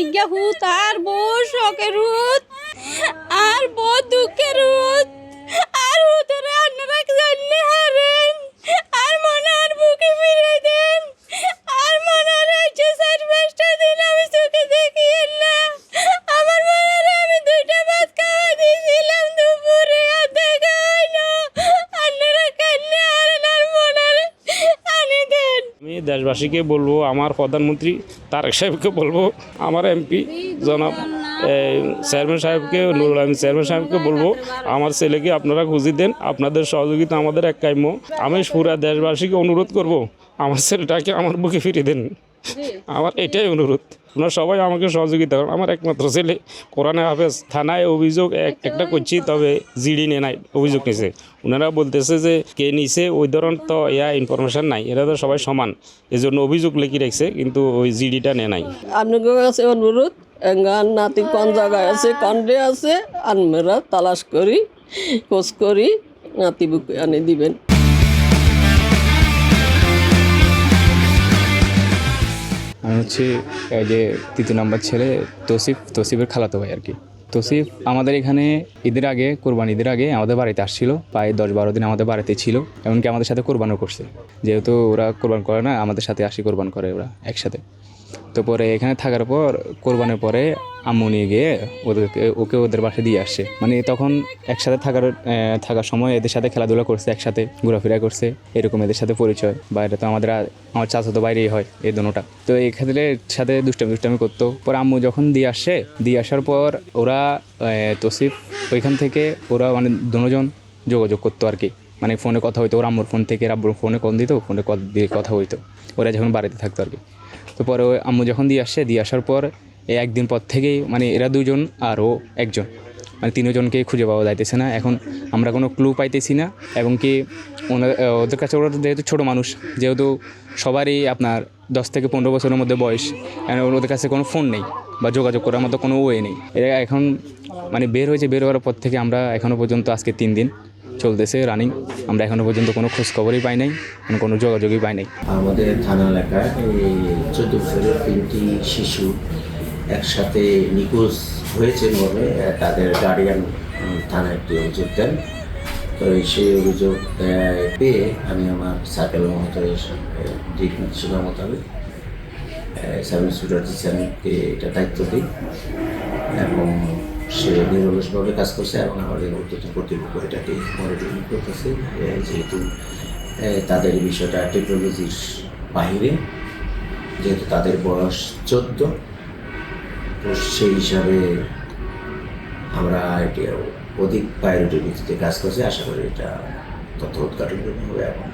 ইগা হুত আর বউ শখের হুত আর বউ দুঃখের হুত আর হুতরে আপনারা জানলে হারেন আর মনে আর বুকে ফিরে দেন আর মনে রয়েছে 4-5টা দিন আমি চোখে দেখি না আমার মনে আমি 2টা ভাত খাওয়া দিয়েছিলাম দুপুরে আর দেখা হয় না আপনারা কান্নে হারেন আর মনে আনি দেন। আমি দেশবাসীকে বলবো, আমার প্রধানমন্ত্রী তারেক সাহেবকে বলবো, আমার এমপি জনাব চেয়ারম্যান সাহেবকে, নুরুল আমিন চেয়ারম্যান সাহেবকে বলবো, আমার ছেলেকে আপনারা খুঁজে দেন। আপনাদের সহযোগিতা আমাদের এক কাম্য। আমি পুরা দেশবাসীকে অনুরোধ করব, আমার ছেলেটাকে আমার বুকে ফিরিয়ে দেন। আমার এটাই অনুরোধ, আপনারা সবাই আমাকে সহযোগিতা করেন। আমার একমাত্র ছেলে কোরআনে হাফেজ। থানায় অভিযোগ একটা করছি, তবে জিডি নিয়ে নাই, অভিযোগ নিছে। ওনারা বলতেছে যে কে নিছে ওই ধরনের তো ইনফরমেশন নাই, এরা তো সবাই সমান, এই জন্য অভিযোগ লিখে রাখছে, কিন্তু ওই জিডিটা নেয় নাই। আপনাদের কাছে অনুরোধ, এঙ্গান নাতি কোন জায়গায় আছে, কন্ডে আছে, আমরা তালাশ করি, খোঁজ করি, নাতি বুকে আনি দিবেন। আমি হচ্ছে এই যে 3 নম্বর ছেলে তৌসিফের খালাতো ভাই আর কি। তৌসিফ আমাদের এখানে ঈদের আগে, কোরবানি ঈদের আগে আমাদের বাড়িতে আসছিল, প্রায় 10-12 দিন আমাদের বাড়িতে ছিল, এমনকি আমাদের সাথে কোরবানও করছে। যেহেতু ওরা কোরবান করে না, আমাদের সাথে আসি কোরবান করে ওরা একসাথে। তো পরে এখানে থাকার পর কোরবানের পরে আম্মু নিয়ে গিয়ে ওকে ওদের বাসায় দিয়ে আসছে। মানে তখন একসাথে থাকার সময় এদের সাথে খেলাধুলা করছে, একসাথে ঘোরাফেরা করছে, এরকম এদের সাথে পরিচয়। বাইরে তো আমার চাচা তো বাইরেই হয় এই দুটোটা, তো এই ক্ষেত্রে সাথে দুষ্টামি করতো। পরে আম্মু যখন দিয়ে আসার পর ওরা তৌসিফ ওইখান থেকে ওরা মানে দুজন যোগাযোগ করতো আর কি, মানে ফোনে কথা হইতো। ওর আম্মুর ফোন থেকে আব্বুর ফোনে কল দিত, ফোনে কল দিয়ে কথা হইতো ওরা যখন বাড়িতে থাকতো আর কি। তো পরে ওই আম্মু যখন দিয়ে আসার পর একদিন পর থেকেই মানে এরা 2জন আর ও 1জন, মানে 3জনকে খুঁজে পাওয়া যাইতেছে না। এখন আমরা কোনো ক্লু পাইতেছি না, এবং কি ওদের কাছে ওরা যেহেতু ছোটো মানুষ, যেহেতু সবারই আপনার 10 থেকে 15 বছরের মধ্যে বয়স, ওদের কাছে কোনো ফোন নেই বা যোগাযোগ করার মতো কোনো ওয়ে নেই। এরা এখন মানে বের হওয়ার পর থেকে আমরা এখনও পর্যন্ত আজকে 3 দিন চলতেছে রানিং, আমরা এখনও পর্যন্ত কোনো খোঁজ খবরই পাই নাই, কোনো যোগাযোগই পাই নাই। আমাদের থানা এলাকায় 14 বছরের 3টি শিশু একসাথে নিখোঁজ হয়েছে বলে তাদের গার্ডিয়ান থানায় একটি অভিযোগ দেন। তো সেই অভিযোগ পেয়ে আমি আমার সার্কেল মহোদয়ের দিক নির্দেশনা মোতাবেক সাব ইন্সপেক্টর চ্যানেলকে এটা দায়িত্ব দিই, এবং সে নিরলসভাবে কাজ করছে এবং আমাদের ঊর্ধ্বতন কর্তৃপক্ষ এটাকে মনিটরিং করতেছে। যেহেতু তাদের বিষয়টা টেকনোলজির বাহিরে, যেহেতু তাদের বয়স 14, তো সেই হিসাবে আমরা এটি অধিক প্রায়োরিটির ভিত্তিতে কাজ করছি। আশা করি এটা তথ্য উদ্ঘাটন হবে এবং